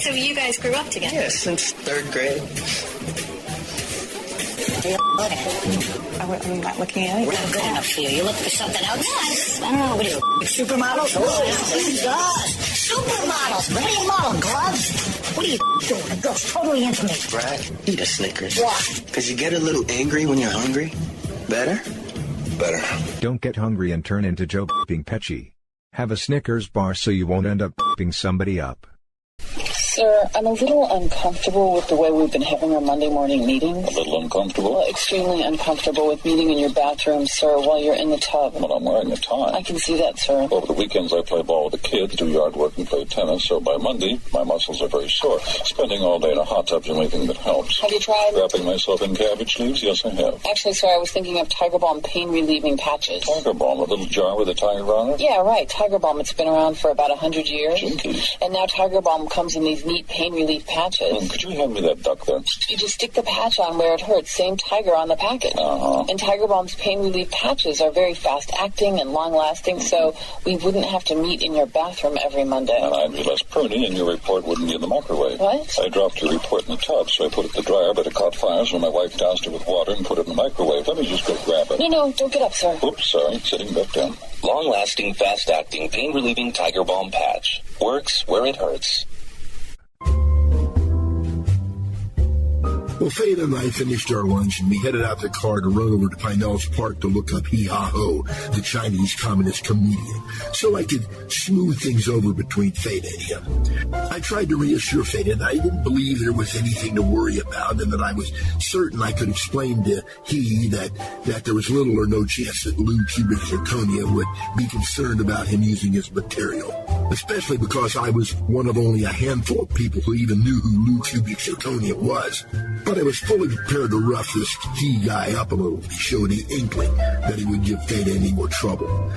So you guys grew up together? Yeah, since 3rd grade. I'm not looking at it. We're not good enough for you. You look for something else? Yes. I don't know. What are you, supermodels? Oh, God. Supermodels. What are you model, gloves? What are you doing? The girl's totally into me. Brad, eat a Snickers. Why? Because you get a little angry when you're hungry. Better? Better. Don't get hungry and turn into Joe being Pesci. Have a Snickers bar so you won't end up being somebody up. Sir, I'm a little uncomfortable with the way we've been having our Monday morning meetings. A little uncomfortable? Well, extremely uncomfortable with meeting in your bathroom, sir, while you're in the tub. Well, I'm wearing a tie. I can see that, sir. Over the weekends, I play ball with the kids, do yard work, and play tennis, so by Monday, my muscles are very sore. Spending all day in a hot tub's the only thing that helps. Have you tried? Wrapping myself in cabbage leaves? Yes, I have. Actually, sir, I was thinking of Tiger Balm pain-relieving patches. Tiger Balm, a little jar with a tiger on it? Yeah, right. Tiger Balm. It's been around for about 100 years. Jinkies. And now Tiger Balm comes in these neat pain relief patches. Could you hand me that duck there? You just stick the patch on where it hurts. Same Tiger on the packet. Uh-huh. And Tiger Balm's pain relief patches are very fast-acting and long-lasting, so we wouldn't have to meet in your bathroom every Monday. And I'd be less pruny, and your report wouldn't be in the microwave. What? I dropped your report in the tub, so I put it in the dryer, but it caught fire, so my wife doused it with water and put it in the microwave. Let me just go grab it. No, don't get up, sir. Oops, sorry. Sitting back down. Long-lasting, fast-acting, pain-relieving Tiger Balm patch. Works where it hurts. Well, Fada and I finished our lunch, and we headed out the car to run over to Pinellas Park to look up Hee Ha Ho, the Chinese communist comedian, so I could smooth things over between Fada and him. I tried to reassure Fada that I didn't believe there was anything to worry about, and that I was certain I could explain to he that there was little or no chance that Lou Cubic Zirconia would be concerned about him using his material, especially because I was one of only a handful of people who even knew who Lou Cubic Zirconia was. But I was fully prepared to rough this he guy up a little if he showed any inkling that he would give Fada any more trouble.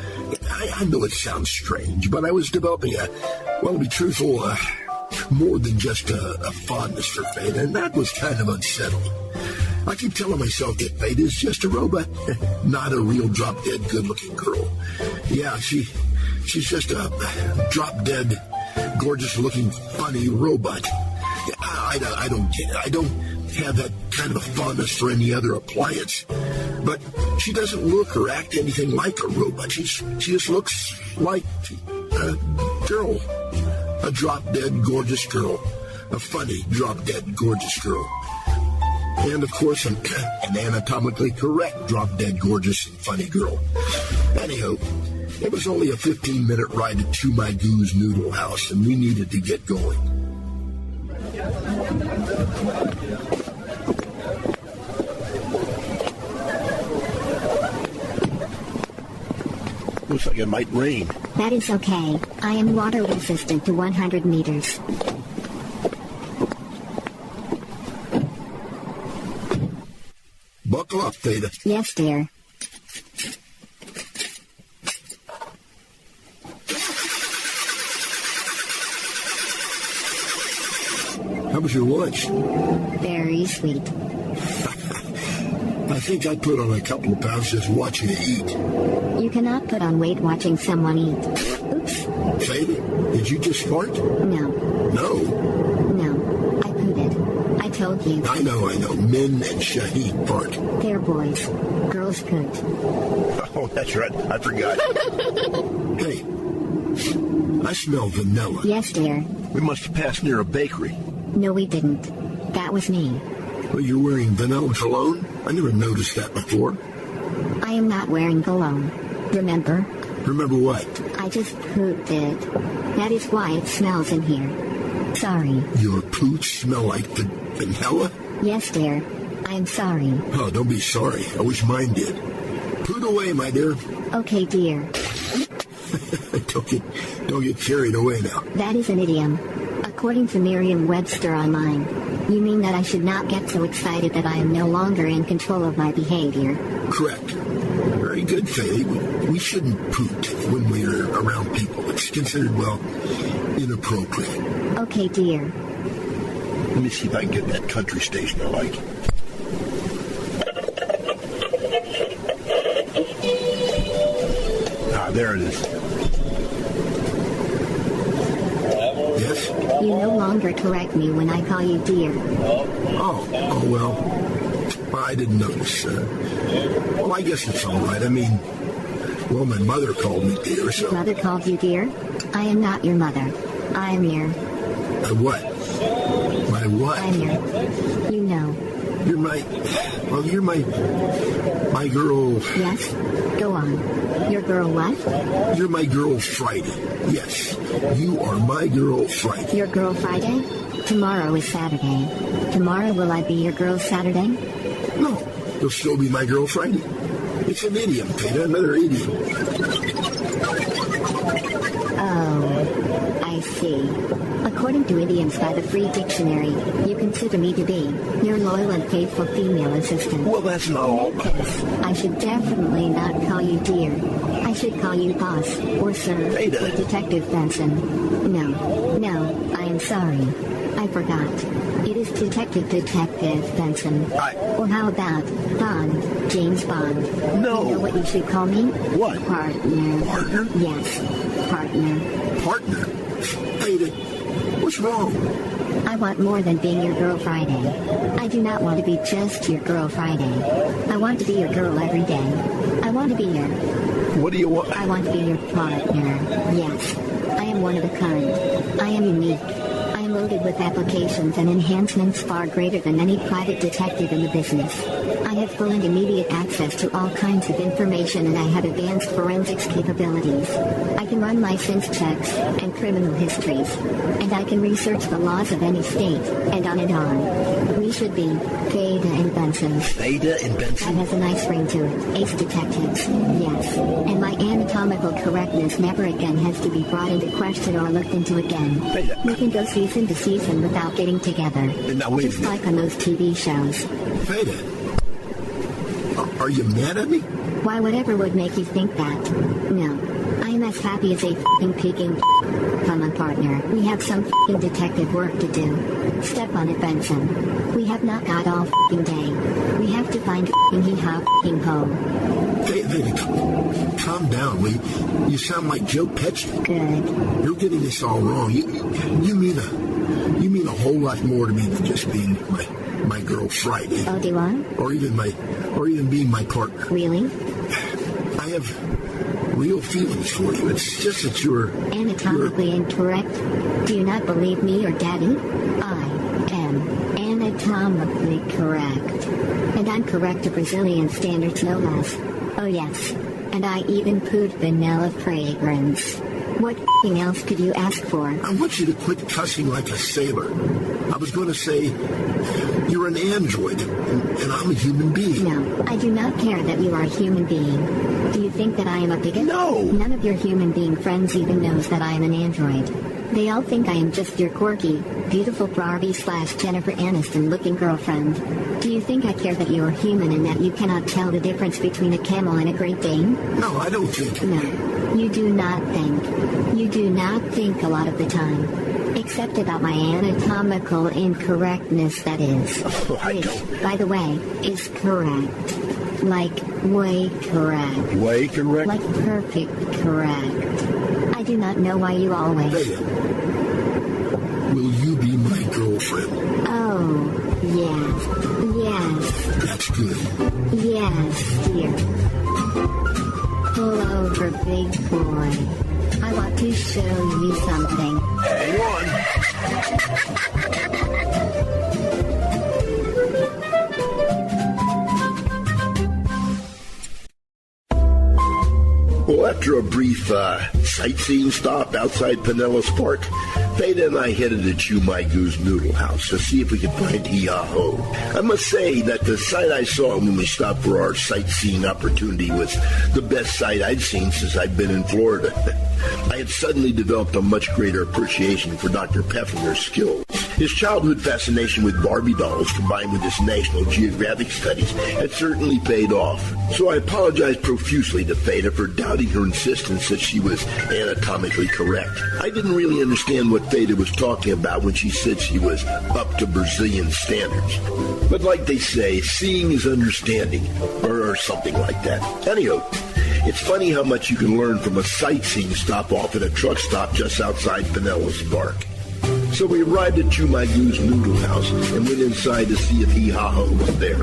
I know it sounds strange, but I was developing to be truthful, more than just a fondness for Fada, and that was kind of unsettling. I keep telling myself that Fada is just a robot, not a real drop-dead good-looking girl. Yeah, she's just a drop-dead, gorgeous-looking, funny robot. I don't get it. I don't have that kind of a fondness for any other appliance. But she doesn't look or act anything like a robot. She just looks like a girl. A drop-dead gorgeous girl. A funny, drop-dead gorgeous girl. And, of course, an anatomically correct drop-dead gorgeous and funny girl. Anyhow, it was only a 15-minute ride to Chu Mai Gue's Noodle House, and we needed to get going. Looks like it might rain. That is okay. I am water resistant to 100 meters. Buckle up, Fada. Yes, dear. How was your lunch? Very sweet. I think I put on a couple of pounds just watching you eat. You cannot put on weight watching someone eat. Oops. Fada, did you just fart? No. No? No. I pooed. I told you. I know. Men and Shahid fart. They're boys. Girls could. Oh, that's right. I forgot. Hey, I smell vanilla. Yes, dear. We must have passed near a bakery. No, we didn't. That was me. Well, you're wearing vanilla cologne? I never noticed that before. I am not wearing cologne. Remember? Remember what? I just pooped it. That is why it smells in here. Sorry. Your pooch smell like vanilla? Yes, dear. I am sorry. Oh, don't be sorry. I wish mine did. Poot away, my dear. Okay, dear. Don't get carried away now. That is an idiom. According to Merriam-Webster online, you mean that I should not get so excited that I am no longer in control of my behavior. Correct. Very good, Faye. We shouldn't poot when we're around people. It's considered, inappropriate. Okay, dear. Let me see if I can get that country station I like. There it is. Yes? You no longer correct me when I call you dear. Well, I didn't notice. Well, I guess it's all right. I mean, well, my mother called me dear, so... Mother called you dear? I am not your mother. I am your... My what? My what? I'm your... You know. You're my... Well, you're my girl... Yes? Go on. Your girl what? You're my girl Friday. Yes, you are my girl Friday. Your girl Friday? Tomorrow is Saturday. Tomorrow will I be your girl Saturday? No, you'll still be my girl Friday. It's an idiom, Fada, another idiom. Oh, I see. According to idioms by the Free Dictionary, you consider me to be your loyal and faithful female assistant. Well, that's not all. I should definitely not call you dear. I should call you boss, or sir, Fada. or Detective Benson. No, I am sorry. I forgot. It is Detective Benson. Or how about Bond, James Bond? No. You know what you should call me? What? Partner. Partner? Yes, partner. Partner? Fada, what's wrong? I want more than being your girl Friday. I do not want to be just your girl Friday. I want to be your girl every day. I want to be your... What do you want? I want to be your partner. Yes, I am one of a kind. I am unique. I am loaded with applications and enhancements far greater than any private detective in the business. I have full and immediate access to all kinds of information, and I have advanced forensics capabilities. I can run license checks and criminal histories, and I can research the laws of any state, and on and on. We should be Fada and Benson. Fada and Benson? That has a nice ring to it. Ace detectives. Yes. And my anatomical correctness never again has to be brought into question or looked into again. Fada. We can go season to season without getting together. Now, wait Just like on those TV shows. Fada, are you mad at me? Why, whatever would make you think that? No. I am as happy as a f***ing peeking. Come on, partner. We have some f***ing detective work to do. Step on it, Benson. We have not got all f***ing day. We have to find f***ing Hee Ha Ho. Hey, calm down, will you? You sound like Joe Pesci. Good. You're getting this all wrong. You mean a whole lot more to me than just being my girl Friday. Oh, do I? Or even being my partner. Really? I have real feelings for you. It's just that you're... Anatomically incorrect? Do you not believe me or Daddy? I am anatomically correct. And I'm correct to Brazilian standards, no less. Oh, yes. And I even pooed vanilla fragrance. What f***ing else could you ask for? I want you to quit cussing like a sailor. I was going to say, you're an android, and I'm a human being. No, I do not care that you are a human being. Do you think that I am a bigot? No! None of your human being friends even knows that I am an android. They all think I am just your quirky, beautiful Barbie/Jennifer Aniston looking girlfriend. Do you think I care that you are human and that you cannot tell the difference between a camel and a Great Dane? No, I don't think... No, you do not think. You do not think a lot of the time. Except about my anatomical incorrectness, that is. Oh, I which, don't... by the way, is correct. Like, way correct. Way correct? Like, perfect correct. I do not know why you always... Fada, will you be my girlfriend? Oh, yes. Yes. That's good. Yes, dear. Pull over, big boy. I want to show you something. Hang on. Well, after a brief sightseeing stop outside Pinellas Park, Fada and I headed to Chu Mai Gue's Noodle House to see if we could find Hee Ha Ho. I must say that the sight I saw when we stopped for our sightseeing opportunity was the best sight I'd seen since I'd been in Florida. I had suddenly developed a much greater appreciation for Dr. Peffinger's skills. His childhood fascination with Barbie dolls combined with his National Geographic studies had certainly paid off. So I apologized profusely to Fada for doubting her insistence that she was anatomically correct. I didn't really understand what Fada was talking about when she said she was up to Brazilian standards. But like they say, seeing is understanding, or something like that. Anyhow, it's funny how much you can learn from a sightseeing stop off at a truck stop just outside Pinellas Park. So we arrived at Chu Mai Gue's Noodle House and went inside to see if Hee Ha Ho was there.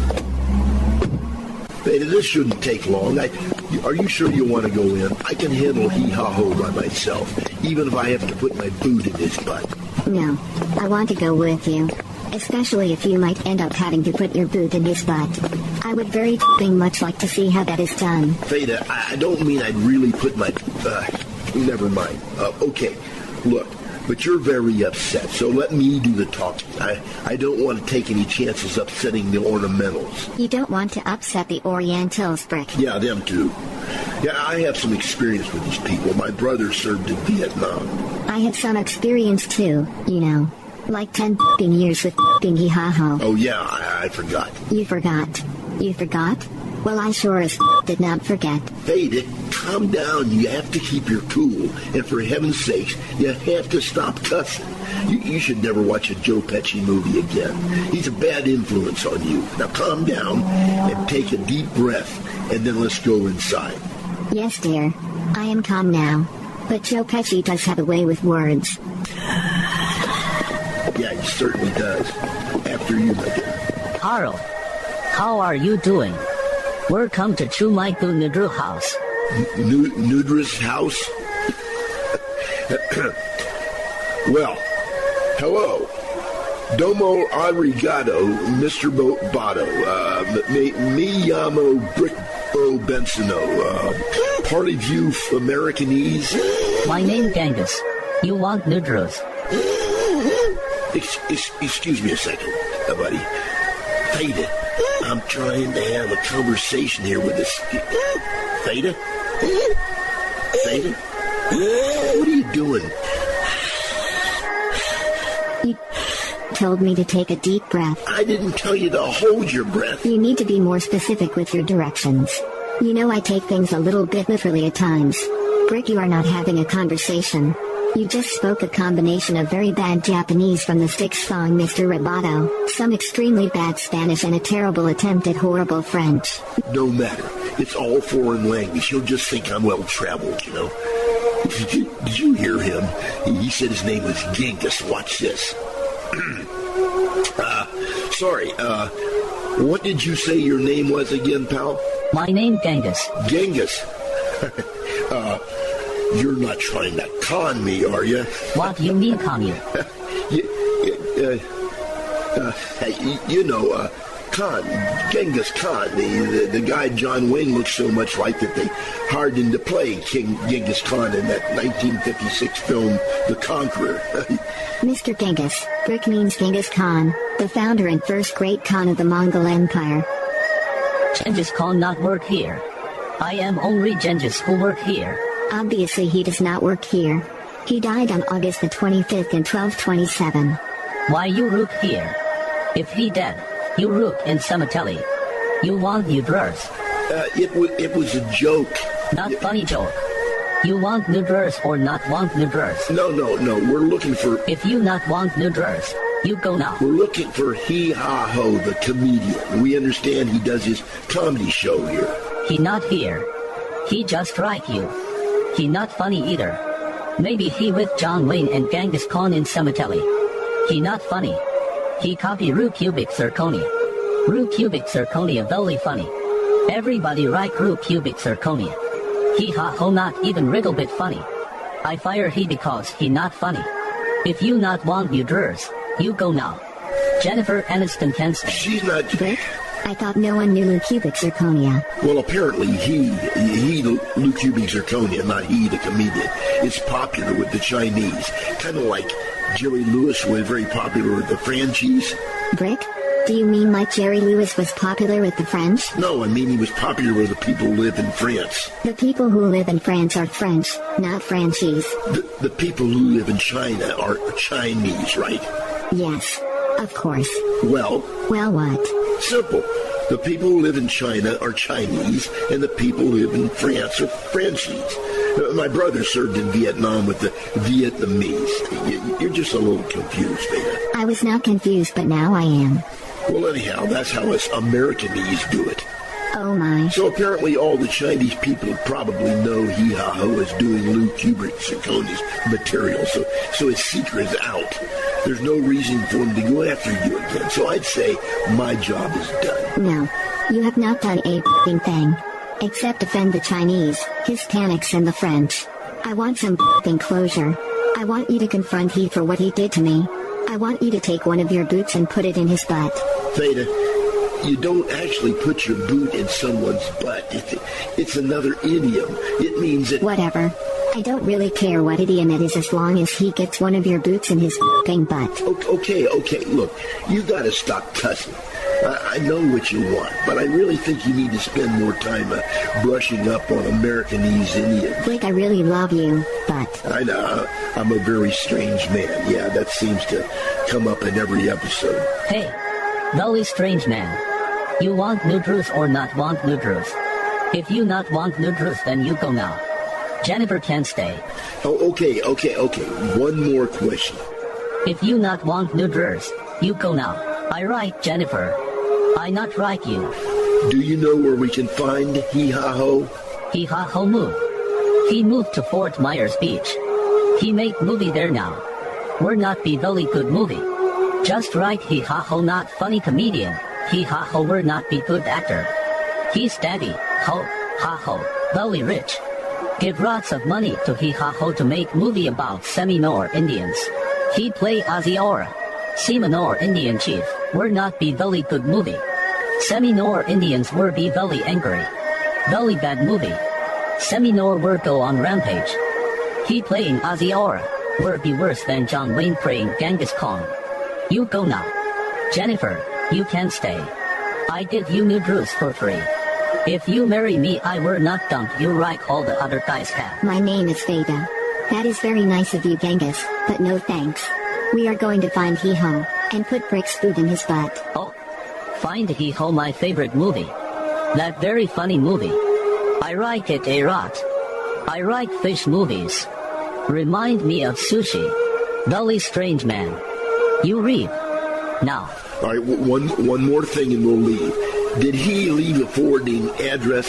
Fada, this shouldn't take long. Are you sure you want to go in? I can handle Hee Ha Ho by myself, even if I have to put my boot in his butt. No, I want to go with you. Especially if you might end up having to put your boot in his butt. I would very much like to see how that is done. Fada, I don't mean I'd really put my... never mind. Okay, look, but you're very upset, so let me do the talking. I don't want to take any chances upsetting the ornamentals. You don't want to upset the Orientals, Brick. Yeah, them too. Yeah, I have some experience with these people. My brother served in Vietnam. I have some experience too, you know. Like 10 years with Hee Ha Ho. Oh yeah, I forgot. You forgot? You forgot? Well, I sure as did not forget. Fada, calm down. You have to keep your cool. And for heaven's sakes, you have to stop cussing. You should never watch a Joe Pesci movie again. He's a bad influence on you. Now calm down and take a deep breath, and then let's go inside. Yes, dear. I am calm now. But Joe Pesci does have a way with words. Yeah, he certainly does. After you, my dear. Carl, how are you doing? Welcome to Chu Mai Gue Noodle House. Nudra's house? Well, hello. Domo arigato, Mr. Boto. Me llamo Brick-O Bensono. Party view Americanese. My name Ghengis. You want noodles? Excuse me a second, buddy. Fada, I'm trying to have a conversation here with this... Fada? Fada? What are you doing? You told me to take a deep breath. I didn't tell you to hold your breath. You need to be more specific with your directions. You know I take things a little bit literally at times. Brick, you are not having a conversation. You just spoke a combination of very bad Japanese from the Styx song Mr. Roboto, some extremely bad Spanish, and a terrible attempt at horrible French. No matter. It's all foreign language. He'll just think I'm well-traveled, you know. Did you hear him? He said his name was Ghengis. Watch this. Sorry, what did you say your name was again, pal? My name Ghengis. Ghengis. You're not trying to con me, are you? What do you mean, con you? Khan, Genghis Khan, the guy John Wayne looks so much like that they hired him to play King Genghis Khan in that 1956 film, The Conqueror. Mr. Ghengis, Brick means Genghis Khan, the founder and first great Khan of the Mongol Empire. Genghis Khan not work here. I am only Genghis who work here. Obviously he does not work here. He died on August the 25th in 1227. Why you rook here? If he dead, you rook in cemetery. You want noodles? It was a joke. Not funny joke. You want noodles or not want noodles? No. We're looking for... If you not want noodles, you go now. We're looking for Hee Ha Ho, the comedian. We understand he does his comedy show here. He not here. He just like you. He not funny either. Maybe he with John Wayne and Genghis Khan in cemetery. He not funny. He copy Rue Cubic Zirconia. Rue Cubic Zirconia very funny. Everybody like Rue Cubic Zirconia. Hee Ha Ho not even wriggle bit funny. I fire he because he not funny. If you not want noodles, you go now. Jennifer Aniston can stay. She's not... Brick? I thought no one knew Rue Cubic Zirconia. Well, apparently he, Rue Cubic Zirconia, not he, the comedian, is popular with the Chinese. Kind of like Jerry Lewis was very popular with the Franchies. Brick? Do you mean like Jerry Lewis was popular with the French? No, I mean he was popular with the people who live in France. The people who live in France are French, not Franchies. The people who live in China are Chinese, right? Yes, of course. Well? Well, what? Simple. The people who live in China are Chinese, and the people who live in France are Frenchies. My brother served in Vietnam with the Vietnamese. You're just a little confused, Fada. I was not confused, but now I am. Well, anyhow, that's how us Americanese do it. Oh, my. So apparently all the Chinese people probably know Hee Ha Ho is doing Rue Cubic Zirconia's material, so his secret is out. there's no reason for him to go after you again. So I'd say my job is done. No, you have not done a thing. Except offend the Chinese, Hispanics and the French. I want some closure. I want you to confront he for what he did to me. I want you to take one of your boots and put it in his butt. Fada, you don't actually put your boot in someone's butt. It's another idiom. It means that... Whatever. I don't really care what idiom it is as long as he gets one of your boots in his butt. Okay, look, you gotta stop cussing. I know what you want, but I really think you need to spend more time brushing up on Americanese Indian. Blake, I really love you, but... I know, I'm a very strange man. Yeah, that seems to come up in every episode. Hey, very strange man. You want noodles or not want noodles? If you not want noodles, then you go now. Jennifer can stay. Oh, okay. One more question. If you not want noodles, you go now. I right, Jennifer. I not like you. Do you know where we can find Hee Ha Ho? Hee Ha Ho moved. He moved to Fort Myers Beach. He make movie there now. We're not be very good movie. Just right, Hee Ha Ho not funny comedian. Hee Ha Ho we're not be good actor. He's daddy, ho, ha ho, very rich. Give lots of money to Hee Ha Ho to make movie about Seminole Indians. He play Aziora. Seminole Indian chief, were not be very good movie. Seminole Indians were be very angry. Very bad movie. Seminole were go on rampage. He playing Aziora, were be worse than John Wayne playing Ghengis Khan. You go now. Jennifer, you can stay. I give you noodles for free. If you marry me, I will not dump you like all the other guys have. My name is Fada. That is very nice of you, Ghengis, but no thanks. We are going to find Hee Ha and put Brick's food in his butt. Oh, find Hee Ha, my favorite movie. That very funny movie. I like it a lot. I like fish movies. Remind me of sushi. Very strange man. You read. Now. All right, one more thing and we'll leave. Did he leave a forwarding address?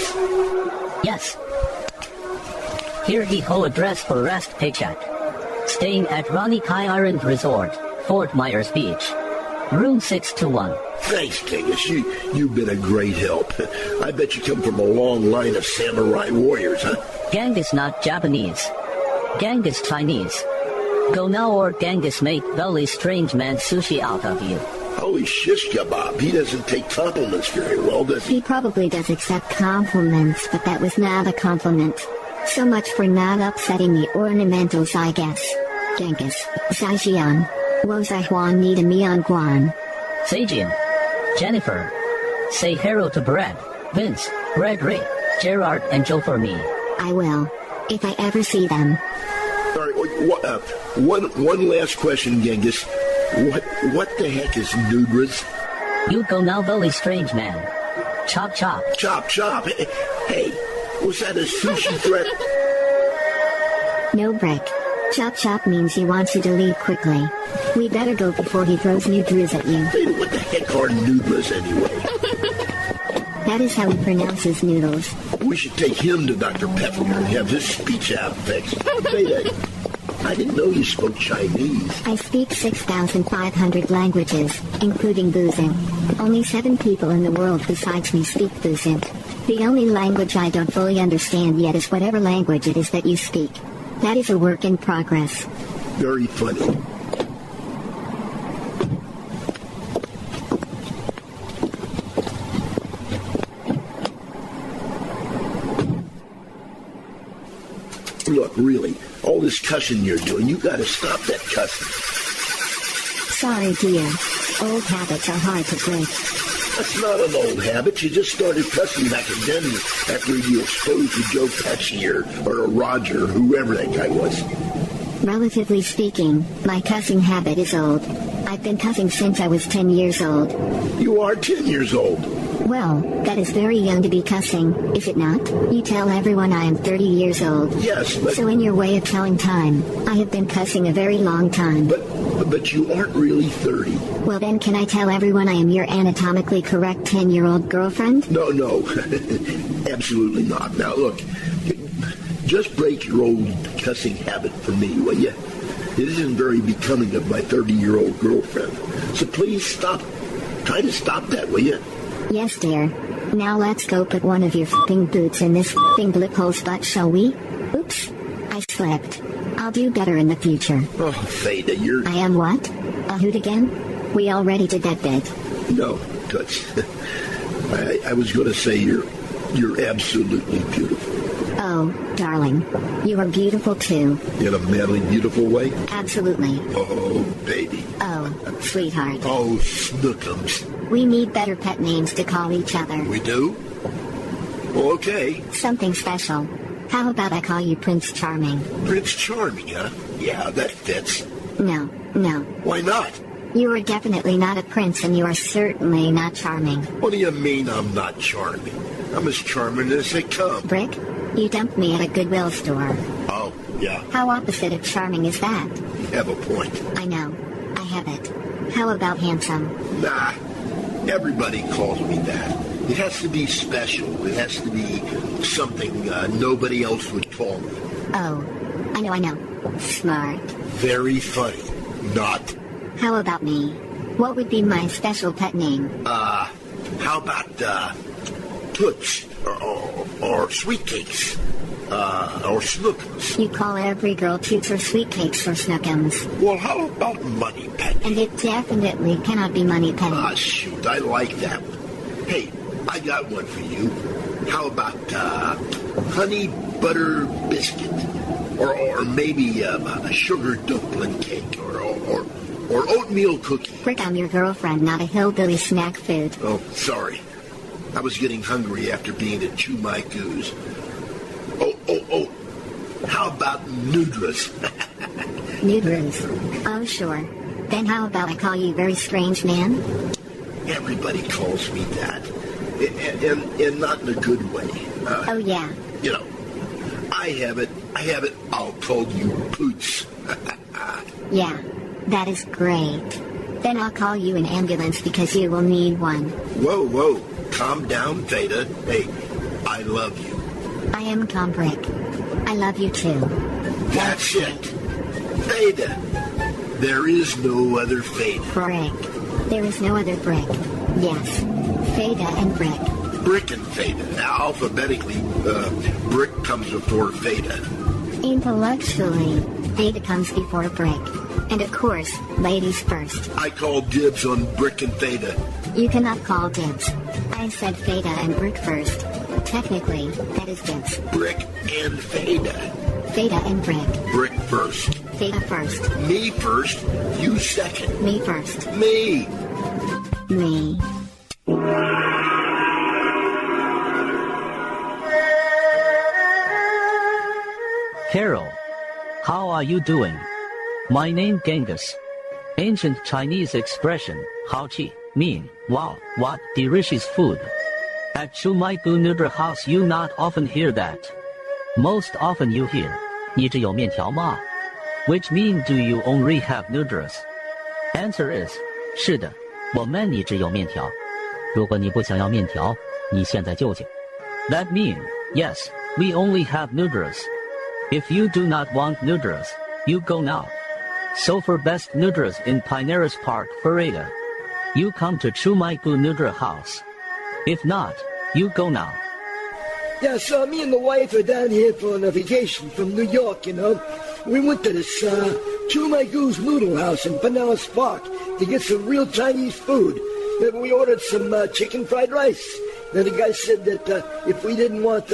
Yes. Here Hee Ha address for rest paycheck. Staying at Ronnie Kai Island Resort, Fort Myers Beach. Room 621. Thanks, Ghengis. You've been a great help. I bet you come from a long line of samurai warriors, huh? Ghengis not Japanese. Ghengis Chinese. Go now or Ghengis make very strange man sushi out of you. Holy shish kebab. He doesn't take compliments very well, does he? He probably does accept compliments, but that was not a compliment. So much for not upsetting the ornamentals, I guess. Ghengis, Zaijian, Wozaihuan Nida Mian Guan. Zaijian. Jennifer. Say hello to Brad, Vince, Red Ray, Gerard, and Joe for me. I will. If I ever see them. All right, one last question, Ghengis. What the heck is noodles? You go now, very strange man. Chop chop. Chop chop. Hey, was that a sushi threat? No, Brick. Chop chop means he wants you to leave quickly. We better go before he throws noodles at you. Hey, what the heck are noodles anyway? That is how he pronounces noodles. We should take him to Dr. Pepper and have his speech out fixed. I didn't know you spoke Chinese. I speak 6,500 languages, including Buzin. Only 7 people in the world besides me speak Buzin. The only language I don't fully understand yet is whatever language it is that you speak. That is a work in progress. Very funny. Look, really, all this cussing you're doing, you gotta stop that cussing. Sorry, dear. Old habits are hard to break. That's not an old habit. You just started cussing back again after you exposed to Joe Pesci or Roger, whoever that guy was. Relatively speaking, my cussing habit is old. I've been cussing since I was 10 years old. You are 10 years old. Well, that is very young to be cussing, is it not? You tell everyone I am 30 years old. Yes, but... So in your way of telling time, I have been cussing a very long time. But you aren't really 30. Well then, can I tell everyone I am your anatomically correct 10-year-old girlfriend? No. Absolutely not. Now look, just break your old cussing habit for me, will you? It isn't very becoming of my 30-year-old girlfriend. So please stop. Try to stop that, will you? Yes, dear. Now let's go put one of your f***ing boots in this f***ing blip hole's butt, shall we? Oops. I slipped. I'll do better in the future. Oh, Fada, you're... I am what? A hoot again? We already did that bit. No, Toots. I was going to say you're absolutely beautiful. Oh, darling. You are beautiful too. In a madly beautiful way? Absolutely. Oh, baby. Oh, sweetheart. Oh, Snookums. We need better pet names to call each other. We do? Well, okay. Something special. How about I call you Prince Charming? Prince Charming, huh? Yeah, that fits. No. Why not? You are definitely not a prince, and you are certainly not charming. What do you mean I'm not charming? I'm as charming as they come. Brick, you dumped me at a Goodwill store. Oh, yeah. How opposite of charming is that? You have a point. I know. I have it. How about handsome? Nah. Everybody calls me that. It has to be special. It has to be something nobody else would call me. Oh, I know. Smart. Very funny. Not. How about me? What would be my special pet name? How about, Toots, or Sweet Cakes, or Snookums? You call every girl Toots or Sweet Cakes or Snookums. Well, how about Money Penny? And it definitely cannot be Money Penny. Ah, shoot, I like that one. Hey, I got one for you. How about, Honey Butter Biscuit? Or maybe, a sugar dumpling cake, or oatmeal cookie. Brick, I'm your girlfriend, not a hillbilly snack food. Oh, sorry. I was getting hungry after being at Chu Mai Gue's. Oh. How about Noodles? Noodles? Oh, sure. Then how about I call you Very Strange Man? Everybody calls me that. And not in a good way. Oh, yeah. You know, I have it. I'll call you Poots. Yeah, that is great. Then I'll call you an ambulance because you will need one. Whoa. Calm down, Fada. Hey, I love you. I am Tom Brick. I love you too. That's it. Fada. There is no other Fada. Brick. There is no other Brick. Yes. Fada and Brick. Brick and Fada. Now, alphabetically, Brick comes before Fada. Intellectually, Fada comes before Brick. And of course, ladies first. I call dibs on Brick and Fada. You cannot call dibs. I said Fada and Brick first. Technically, that is dibs. Brick and Fada. Fada and Brick. Brick first. Fada first. Me first. You second. Me first. Me. Carol, how are you doing? My name Ghengis. Ancient Chinese expression, Hao Qi, mean, wow, what delicious food. At Chu Mai Gue Noodle House you not often hear that. Most often you hear, 你只有面条吗? Which mean do you only have noodles? Answer is, 是的，我们你只有面条。如果你不想要面条，你现在就请。That mean, yes, we only have noodles. If you do not want noodles, you go now. So for best noodles in Pineiros Park, Fada, you come to Chu Mai Gue Noodle House. If not, you go now. Yeah, so me and the wife are down here for a vacation from New York, you know. We went to this Chu Mai Gue's Noodle House in Pineiros Park to get some real Chinese food. Then we ordered some chicken fried rice. Then the guy said that if we didn't want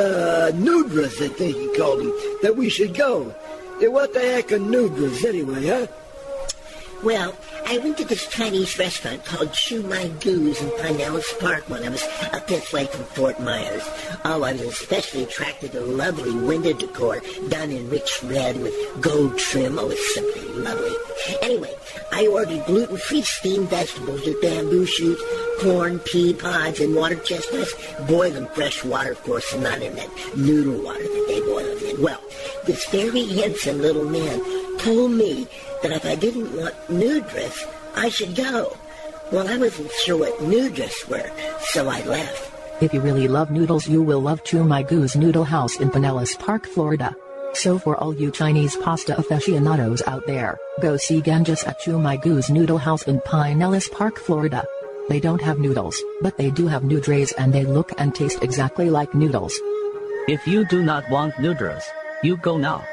noodles, I think he called them, that we should go. Hey, what the heck are noodles anyway, huh? Well, I went to this Chinese restaurant called Chu Mai Gue's in Pineiros Park when I was up this way from Fort Myers. Oh, I was especially attracted to the lovely window decor done in rich red with gold trim. Oh, it's simply lovely. Anyway, I ordered gluten-free steamed vegetables with bamboo shoots, corn, pea pods, and water chestnuts. Boil them fresh water, of course, and not in that noodle water that they boil them in. Well, this very handsome little man told me that if I didn't want noodles, I should go. Well, I wasn't sure what noodles were, so I left. If you really love noodles, you will love Chu Mai Gue's Noodle House in Pinellas Park, Florida. So for all you Chinese pasta aficionados out there, go see Ghengis at Chu Mai Gue's Noodle House in Pinellas Park, Florida. They don't have noodles, but they do have noodles and they look and taste exactly like noodles. If you do not want noodles, you go now.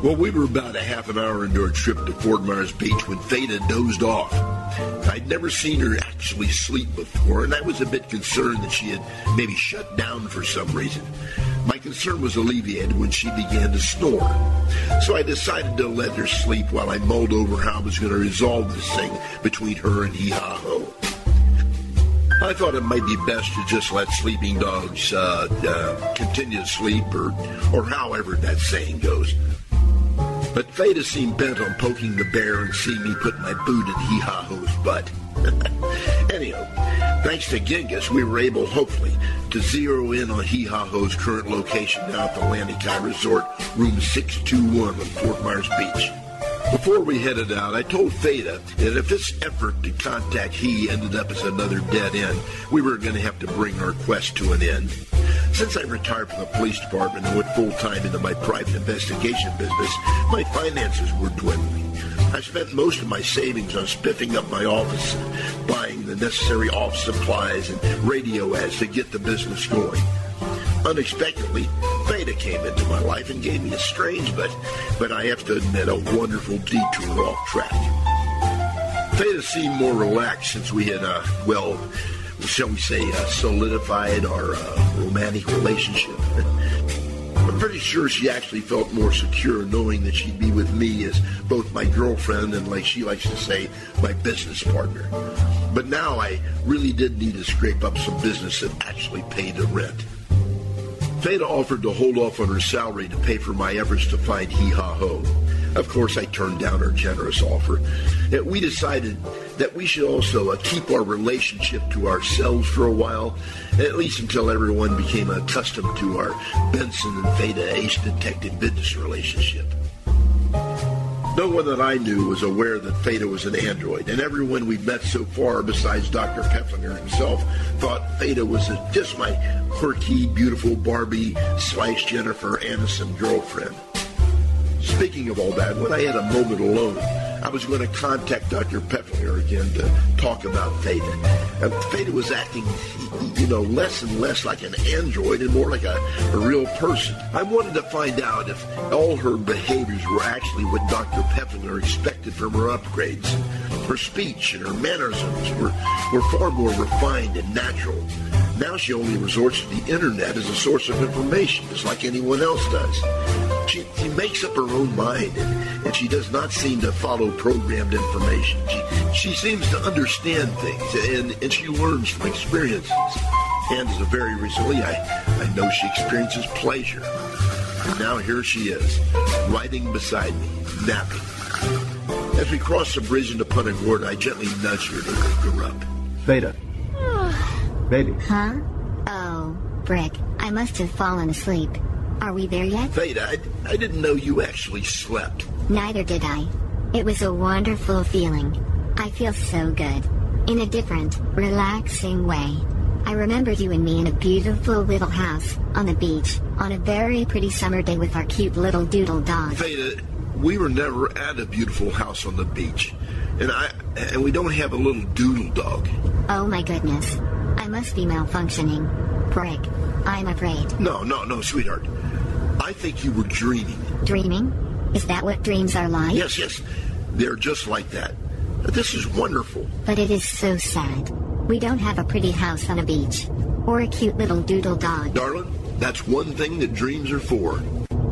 Well, we were about a half an hour into our trip to Fort Myers Beach when Fada dozed off. I'd never seen her actually sleep before, and I was a bit concerned that she had maybe shut down for some reason. My concern was alleviated when she began to snore. So I decided to let her sleep while I mulled over how I was going to resolve this thing between her and Hee Ha Ho. I thought it might be best to just let sleeping dogs continue to sleep, or however that saying goes. But Fada seemed bent on poking the bear and seeing me put my boot in Hee Ha Ho's butt. Anyhow, thanks to Ghengis, we were able, hopefully, to zero in on Hee Ha Ho's current location down at the Lanikai Resort, room 621 on Fort Myers Beach. Before we headed out, I told Fada that if this effort to contact He ended up as another dead end, we were going to have to bring our quest to an end. Since I retired from the police department and went full-time into my private investigation business, my finances were dwindling. I spent most of my savings on spiffing up my office and buying the necessary office supplies and radio ads to get the business going. Unexpectedly, Fada came into my life and gave me a strange, but I have to admit, a wonderful detour off track. Fada seemed more relaxed since we had, shall we say, solidified our romantic relationship. I'm pretty sure she actually felt more secure knowing that she'd be with me as both my girlfriend and, like she likes to say, my business partner. But now I really did need to scrape up some business that actually paid the rent. Fada offered to hold off on her salary to pay for my efforts to find Hee Ha Ho. Of course, I turned down her generous offer. We decided that we should also keep our relationship to ourselves for a while, at least until everyone became accustomed to our Benson and Fada ace detective business relationship. No one that I knew was aware that Fada was an android, and everyone we'd met so far, besides Dr. Pefflinger himself, thought Fada was just my quirky, beautiful Barbie/Jennifer Aniston girlfriend. Speaking of all that, when I had a moment alone, I was going to contact Dr. Pefflinger again to talk about Fada. Fada was acting, less and less like an android and more like a real person. I wanted to find out if all her behaviors were actually what Dr. Pefflinger expected from her upgrades. Her speech and her mannerisms were far more refined and natural. Now she only resorts to the internet as a source of information, just like anyone else does. She makes up her own mind, and she does not seem to follow programmed information. She seems to understand things, and she learns from experiences. And as of very recently, I know she experiences pleasure. And now here she is, riding beside me, napping. As we crossed the bridge into Punta Gorda, I gently nudged her to wake her up. Fada. Baby. Huh? Oh, Brick. I must have fallen asleep. Are we there yet? Fada, I didn't know you actually slept. Neither did I. It was a wonderful feeling. I feel so good. In a different, relaxing way. I remembered you and me in a beautiful little house on the beach on a very pretty summer day with our cute little doodle dog. Fada, we were never at a beautiful house on the beach. And we don't have a little doodle dog. Oh my goodness. I must be malfunctioning. Brick, I'm afraid. No, sweetheart. I think you were dreaming. Dreaming? Is that what dreams are like? Yes. They're just like that. This is wonderful. But it is so sad. We don't have a pretty house on a beach. Or a cute little doodle dog. Darling, that's one thing that dreams are for.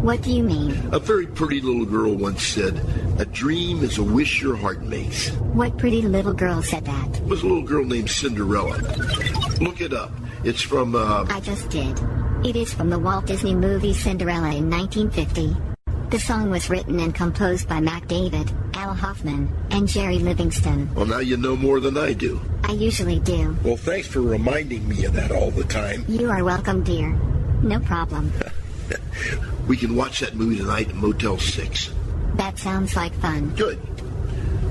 What do you mean? A very pretty little girl once said, a dream is a wish your heart makes. What pretty little girl said that? It was a little girl named Cinderella. Look it up. It's from, I just did. It is from the Walt Disney movie Cinderella in 1950. The song was written and composed by Mac David, Al Hoffman, and Jerry Livingston. Well, now you know more than I do. I usually do. Well, thanks for reminding me of that all the time. You are welcome, dear. No problem. We can watch that movie tonight at Motel 6. That sounds like fun. Good.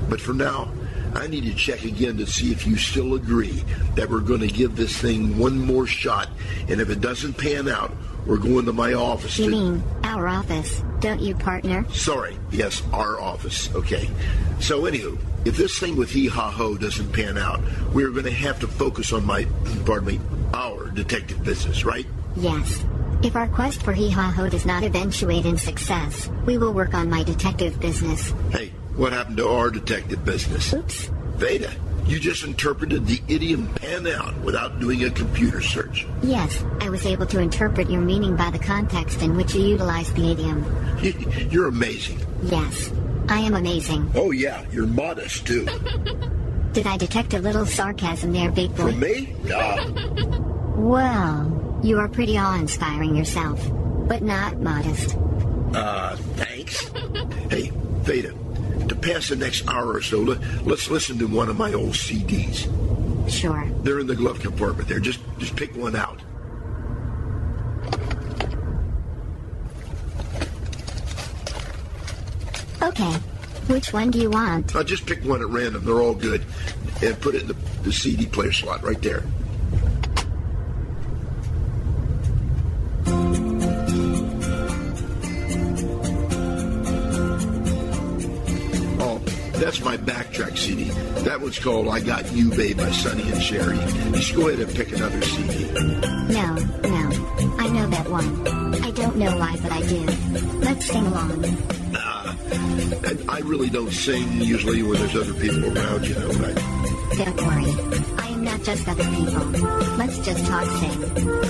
But for now, I need to check again to see if you still agree that we're going to give this thing one more shot, and if it doesn't pan out, we're going to my office. You mean our office, don't you, partner? Sorry, yes, our office. Okay. So anywho, if this thing with Hee Ha Ho doesn't pan out, we're going to have to focus on our detective business, right? Yes. If our quest for Hee Ha Ho does not eventuate in success, we will work on my detective business. Hey, what happened to our detective business? Oops. Fada, you just interpreted the idiom pan out without doing a computer search. Yes, I was able to interpret your meaning by the context in which you utilized the idiom. You're amazing. Yes, I am amazing. Oh yeah, you're modest too. Did I detect a little sarcasm there, big boy? From me? Well, you are pretty awe-inspiring yourself, but not modest. Thanks. Hey, Fada, to pass the next hour or so, let's listen to one of my old CDs. Sure. They're in the glove compartment there. Just pick one out. Okay. Which one do you want? Just pick one at random. They're all good. And put it in the CD player slot right there. That's my backtrack CD. That one's called I Got You, Babe by Sonny and Sherry. You should go ahead and pick another CD. No. I know that one. I don't know why, but I do. Let's sing along. I really don't sing usually when there's other people around, you know. Don't worry. I am not just other people. Let's just talk sing.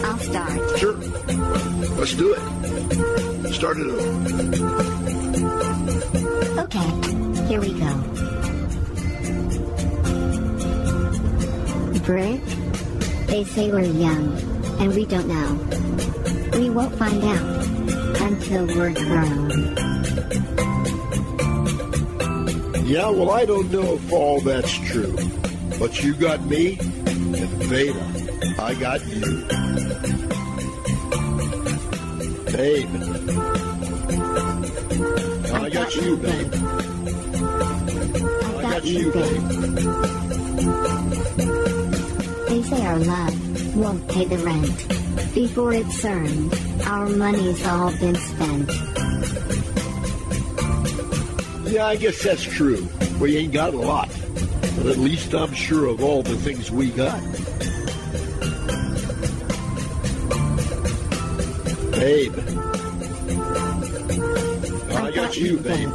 I'll start. Sure. Let's do it. Start it over. Okay. Here we go. Brick? They say we're young, and we don't know. We won't find out until we're grown. Yeah, well, I don't know if all that's true. But you got me, and Fada, I got you. Babe. I got you, babe. I got you, babe. They say our love won't pay the rent. Before it's earned, our money's all been spent. Yeah, I guess that's true. We ain't got a lot. But at least I'm sure of all the things we got. Babe. I got you, babe.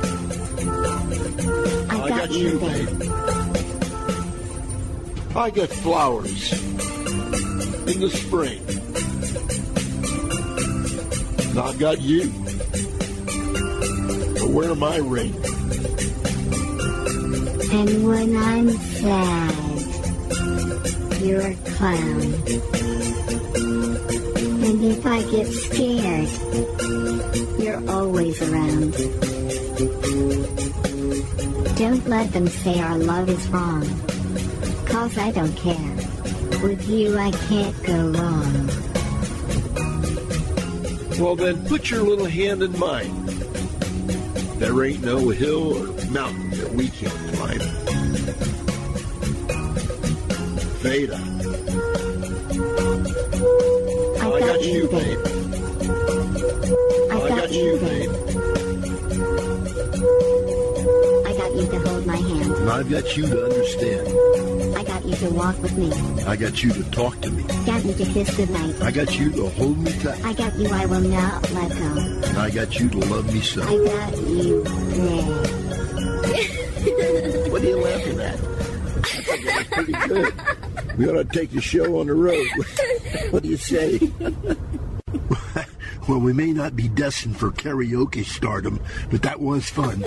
I got you, babe. I got flowers in the spring. And I got you. To wear my ring. And when I'm sad, you're a clown. And if I get scared, you're always around. Don't let them say our love is wrong, 'cause I don't care. With you I can't go wrong. Well then, put your little hand in mine. There ain't no hill or mountain that we can't climb. Fada. I got you, babe. I got you, babe. I got you to hold my hand. And I've got you to understand. I got you to walk with me. I got you to talk to me. Got you to kiss goodnight. I got you to hold me tight. I got you, I will not let go. And I got you to love me so. I got you, babe. What are you laughing at? I think that's pretty good. We ought to take the show on the road. What do you say? Well, we may not be destined for karaoke stardom, but that was fun.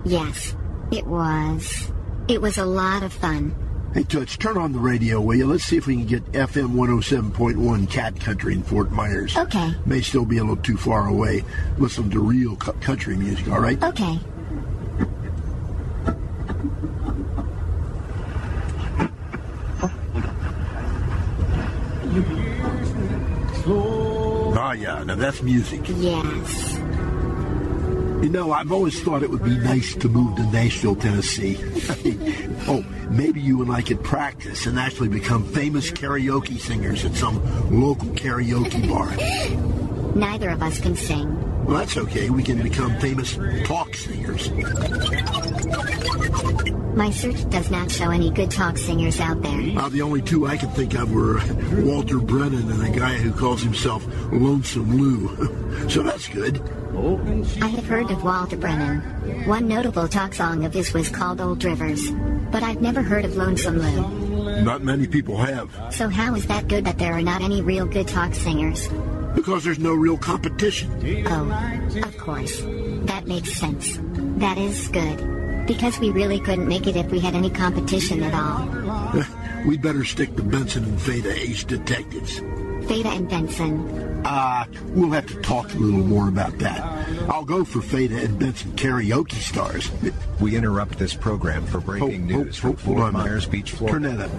Yes, it was. It was a lot of fun. Hey, Toots, turn on the radio, will you? Let's see if we can get FM 107.1 Cat Country in Fort Myers. Okay. May still be a little too far away. Listen to real country music, all right? Okay. Ah, yeah, now that's music. Yes. You know, I've always thought it would be nice to move to Nashville, Tennessee. Oh, maybe you and I could practice and actually become famous karaoke singers at some local karaoke bar. Neither of us can sing. Well, that's okay. We can become famous talk singers. My search does not show any good talk singers out there. The only two I can think of were Walter Brennan and a guy who calls himself Lonesome Lou. So that's good. I have heard of Walter Brennan. One notable talk song of his was called Old Rivers. But I've never heard of Lonesome Lou. Not many people have. So how is that good that there are not any real good talk singers? Because there's no real competition. Oh, of course. That makes sense. That is good. Because we really couldn't make it if we had any competition at all. We'd better stick to Benson and Fada, ace detectives. Fada and Benson. We'll have to talk a little more about that. I'll go for Fada and Benson karaoke stars. We interrupt this program for breaking news from Fort Myers Beach, Florida. Turn that up.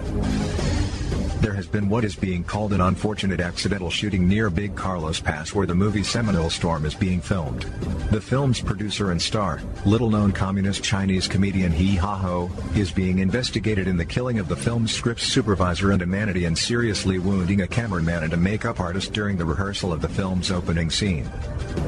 There has been what is being called an unfortunate accidental shooting near Big Carlos Pass where the movie Seminole Storm is being filmed. The film's producer and star, little-known communist Chinese comedian Hee Ha Ho, is being investigated in the killing of the film's script supervisor and a manatee and seriously wounding a cameraman and a makeup artist during the rehearsal of the film's opening scene.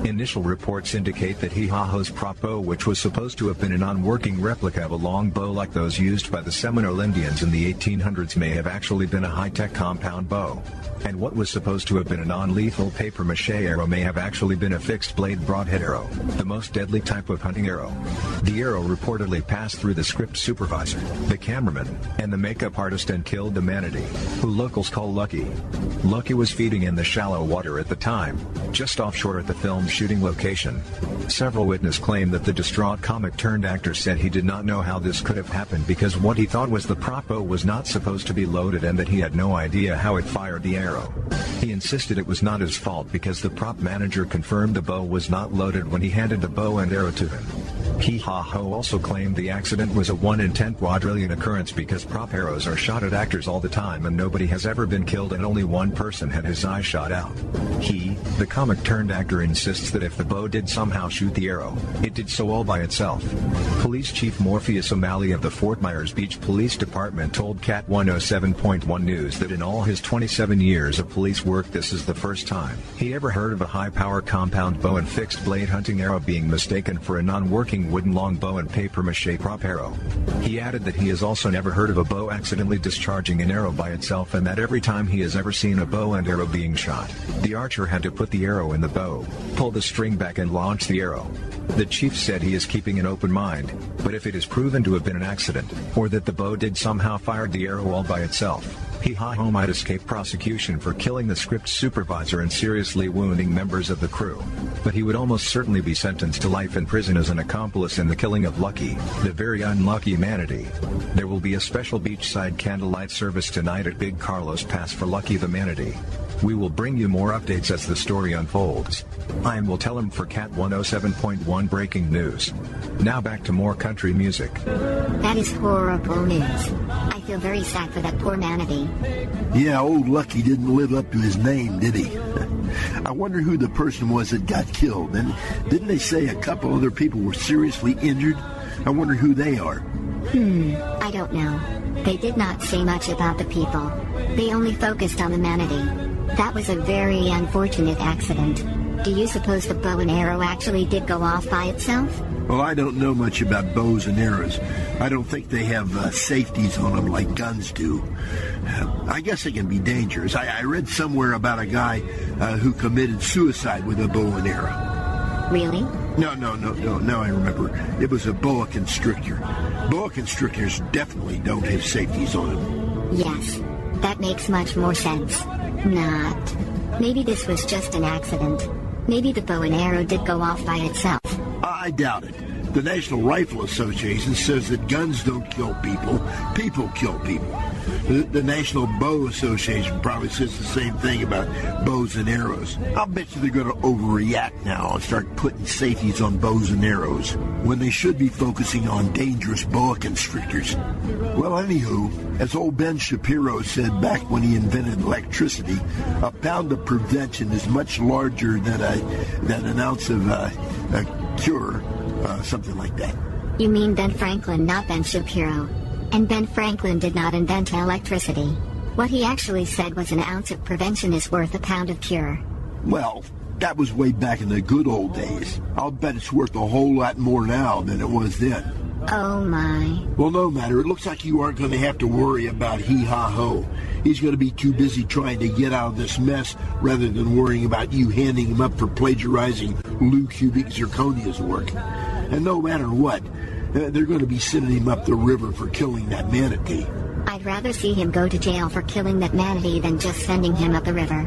Initial reports indicate that Hee Ha Ho's prop bow, which was supposed to have been a non-working replica of a long bow like those used by the Seminole Indians in the 1800s, may have actually been a high-tech compound bow. And what was supposed to have been a non-lethal papier-mâché arrow may have actually been a fixed-blade broadhead arrow, the most deadly type of hunting arrow. The arrow reportedly passed through the script supervisor, the cameraman, and the makeup artist and killed the manatee, who locals call Lucky. Lucky was feeding in the shallow water at the time, just offshore at the film's shooting location. Several witnesses claim that the distraught comic-turned-actor said he did not know how this could have happened because what he thought was the prop bow was not supposed to be loaded and that he had no idea how it fired the arrow. He insisted it was not his fault because the prop manager confirmed the bow was not loaded when he handed the bow and arrow to him. Hee Ha Ho also claimed the accident was a 1 in 10 quadrillion occurrence because prop arrows are shot at actors all the time and nobody has ever been killed and only one person had his eye shot out. He, the comic-turned-actor, insists that if the bow did somehow shoot the arrow, it did so all by itself. Police Chief Morpheus O'Malley of the Fort Myers Beach Police Department told Cat 107.1 News that in all his 27 years of police work this is the first time he ever heard of a high-power compound bow and fixed-blade hunting arrow being mistaken for a non-working wooden longbow and papier-mâché prop arrow. He added that he has also never heard of a bow accidentally discharging an arrow by itself and that every time he has ever seen a bow and arrow being shot, the archer had to put the arrow in the bow, pull the string back and launch the arrow. The chief said he is keeping an open mind, but if it is proven to have been an accident, or that the bow did somehow fire the arrow all by itself, Hee Ha Ho might escape prosecution for killing the script supervisor and seriously wounding members of the crew. But he would almost certainly be sentenced to life in prison as an accomplice in the killing of Lucky, the very unlucky manatee. There will be a special beachside candlelight service tonight at Big Carlos Pass for Lucky the manatee. We will bring you more updates as the story unfolds. I am Will Tellem for Cat 107.1 Breaking News. Now back to more country music. That is horrible news. I feel very sad for that poor manatee. Yeah, old Lucky didn't live up to his name, did he? I wonder who the person was that got killed. And didn't they say a couple other people were seriously injured? I wonder who they are. I don't know. They did not say much about the people. They only focused on the manatee. That was a very unfortunate accident. Do you suppose the bow and arrow actually did go off by itself? Well, I don't know much about bows and arrows. I don't think they have safeties on them like guns do. I guess they can be dangerous. I read somewhere about a guy who committed suicide with a bow and arrow. Really? No, I remember. It was a boa constrictor. Boa constrictors definitely don't have safeties on them. Yes, that makes much more sense. Not. Maybe this was just an accident. Maybe the bow and arrow did go off by itself. I doubt it. The National Rifle Association says that guns don't kill people, people kill people. The National Bow Association probably says the same thing about bows and arrows. I'll bet you they're going to overreact now and start putting safeties on bows and arrows when they should be focusing on dangerous boa constrictors. Well, anywho, as old Ben Shapiro said back when he invented electricity, a pound of prevention is much larger than an ounce of a cure, something like that. You mean Ben Franklin, not Ben Shapiro. And Ben Franklin did not invent electricity. What he actually said was an ounce of prevention is worth a pound of cure. Well, that was way back in the good old days. I'll bet it's worth a whole lot more now than it was then. Oh my. Well, no matter. It looks like you aren't going to have to worry about Hee Ha Ho. He's going to be too busy trying to get out of this mess rather than worrying about you handing him up for plagiarizing Lou Cubic Zirconia's work. And no matter what, they're going to be sending him up the river for killing that manatee. I'd rather see him go to jail for killing that manatee than just sending him up the river.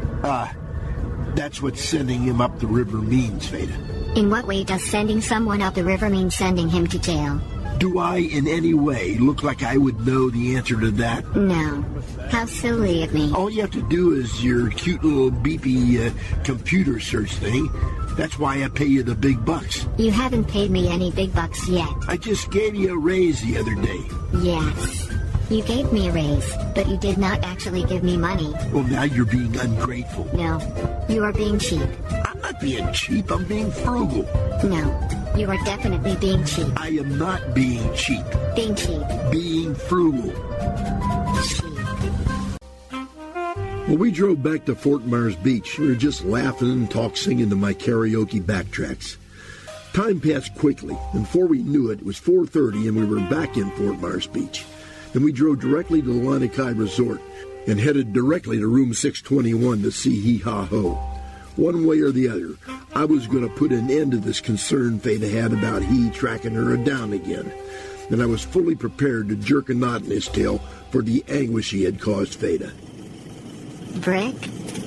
That's what sending him up the river means, Fada. In what way does sending someone up the river mean sending him to jail? Do I in any way look like I would know the answer to that? No. How silly of me. All you have to do is your cute little beepy computer search thing. That's why I pay you the big bucks. You haven't paid me any big bucks yet. I just gave you a raise the other day. Yes. You gave me a raise, but you did not actually give me money. Well, now you're being ungrateful. No. You are being cheap. I'm not being cheap. I'm being frugal. No. You are definitely being cheap. I am not being cheap. Being cheap. Being frugal. Cheap. When we drove back to Fort Myers Beach, we were just laughing and singing to my karaoke backtracks. Time passed quickly, and before we knew it, it was 4:30 and we were back in Fort Myers Beach. Then we drove directly to the Lanikai Resort and headed directly to room 621 to see Hee Ha Ho. One way or the other, I was going to put an end to this concern Fada had about he tracking her down again. And I was fully prepared to jerk a knot in his tail for the anguish he had caused Fada. Brick,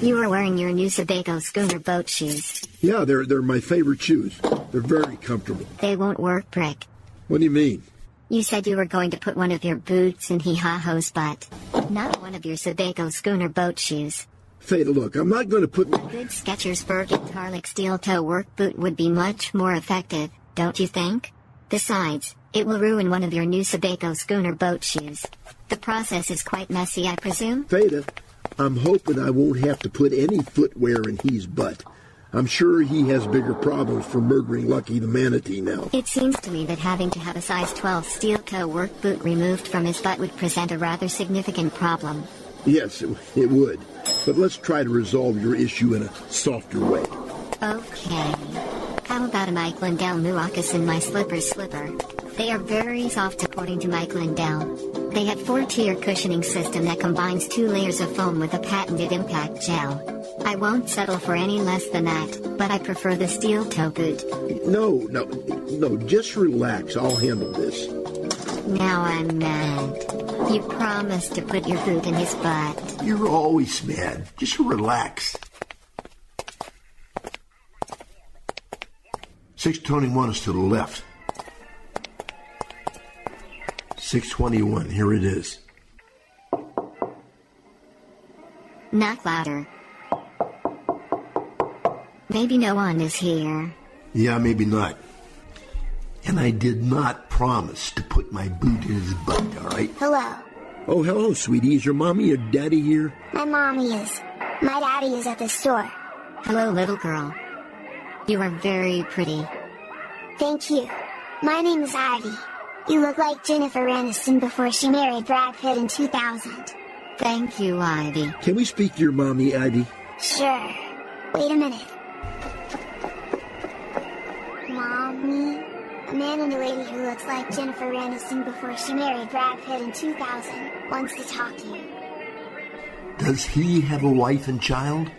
you are wearing your new Sebago schooner boat shoes. Yeah, they're my favorite shoes. They're very comfortable. They won't work, Brick. What do you mean? You said you were going to put one of your boots in Hee Ha Ho's butt, not one of your Sebago schooner boat shoes. Fada, look, I'm not going to put... A good Skechers Bergen Tarlic steel toe work boot would be much more effective, don't you think? Besides, it will ruin one of your new Sebago schooner boat shoes. The process is quite messy, I presume? Fada, I'm hoping I won't have to put any footwear in He's butt. I'm sure he has bigger problems for murdering Lucky the manatee now. It seems to me that having to have a size 12 steel toe work boot removed from his butt would present a rather significant problem. Yes, it would. But let's try to resolve your issue in a softer way. Okay. How about a Mike Lindell moccasin my slipper? They are very soft according to Mike Lindell. They have 4-tier cushioning system that combines 2 layers of foam with a patented impact gel. I won't settle for any less than that, but I prefer the steel toe boot. No, just relax. I'll handle this. Now I'm mad. You promised to put your boot in his butt. You're always mad. Just relax. 621 is to the left. 621, here it is. Knock louder. Maybe no one is here. Yeah, maybe not. And I did not promise to put my boot in his butt, all right? Hello. Oh, hello, sweetie. Is your mommy or daddy here? My mommy is. My daddy is at the store. Hello, little girl. You are very pretty. Thank you. My name is Ivy. You look like Jennifer Aniston before she married Brad Pitt in 2000. Thank you, Ivy. Can we speak to your mommy, Ivy? Sure. Wait a minute. Mommy? A man and a lady who looks like Jennifer Aniston before she married Brad Pitt in 2000 wants to talk to you. Does he have a wife and child?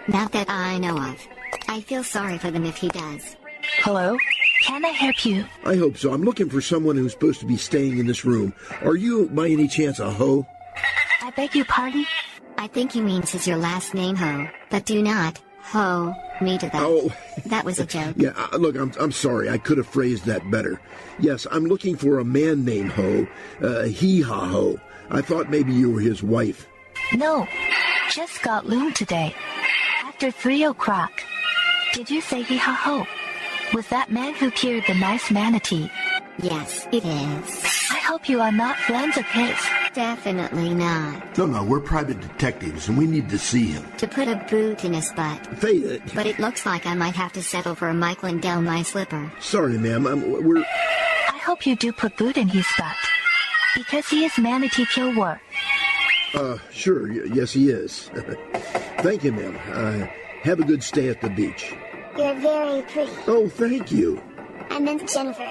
Not that I know of. I feel sorry for them if he does. Hello? Can I help you? I hope so. I'm looking for someone who's supposed to be staying in this room. Are you, by any chance, a hoe? I beg your pardon? I think he means is your last name, Ho. But do not, Ho, me to that. Oh. That was a joke. Yeah, look, I'm sorry. I could have phrased that better. Yes, I'm looking for a man named Ho, Hee Ha Ho. I thought maybe you were his wife. No, just got loomed today. After 3 o'clock. Did you say Hee Ha Ho? Was that man who cured the nice manatee? Yes, it is. I hope you are not friends of his. Definitely not. No, we're private detectives, and we need to see him. To put a boot in his butt. Fada. But it looks like I might have to settle for a Michelin down my slipper. Sorry, ma'am. We're... I hope you do put boot in his butt. Because he is manatee kill work. Sure. Yes, he is. Thank you, ma'am. Have a good stay at the beach. You're very pretty. Oh, thank you. I meant Jennifer.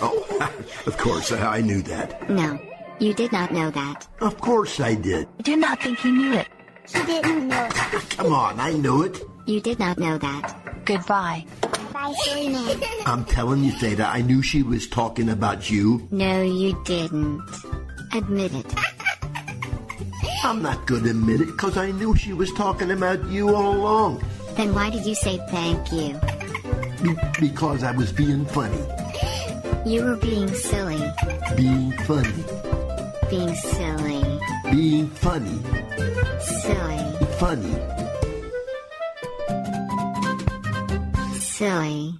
Oh, of course, I knew that. No, you did not know that. Of course I did. I do not think he knew it. He didn't know it. Come on, I knew it. You did not know that. Goodbye. Bye, silly man. I'm telling you, Fada, I knew she was talking about you. No, you didn't. Admit it. I'm not going to admit it, because I knew she was talking about you all along. Then why did you say thank you? Because I was being funny. You were being silly. Being funny. Being silly. Being funny. Silly. Funny. Silly.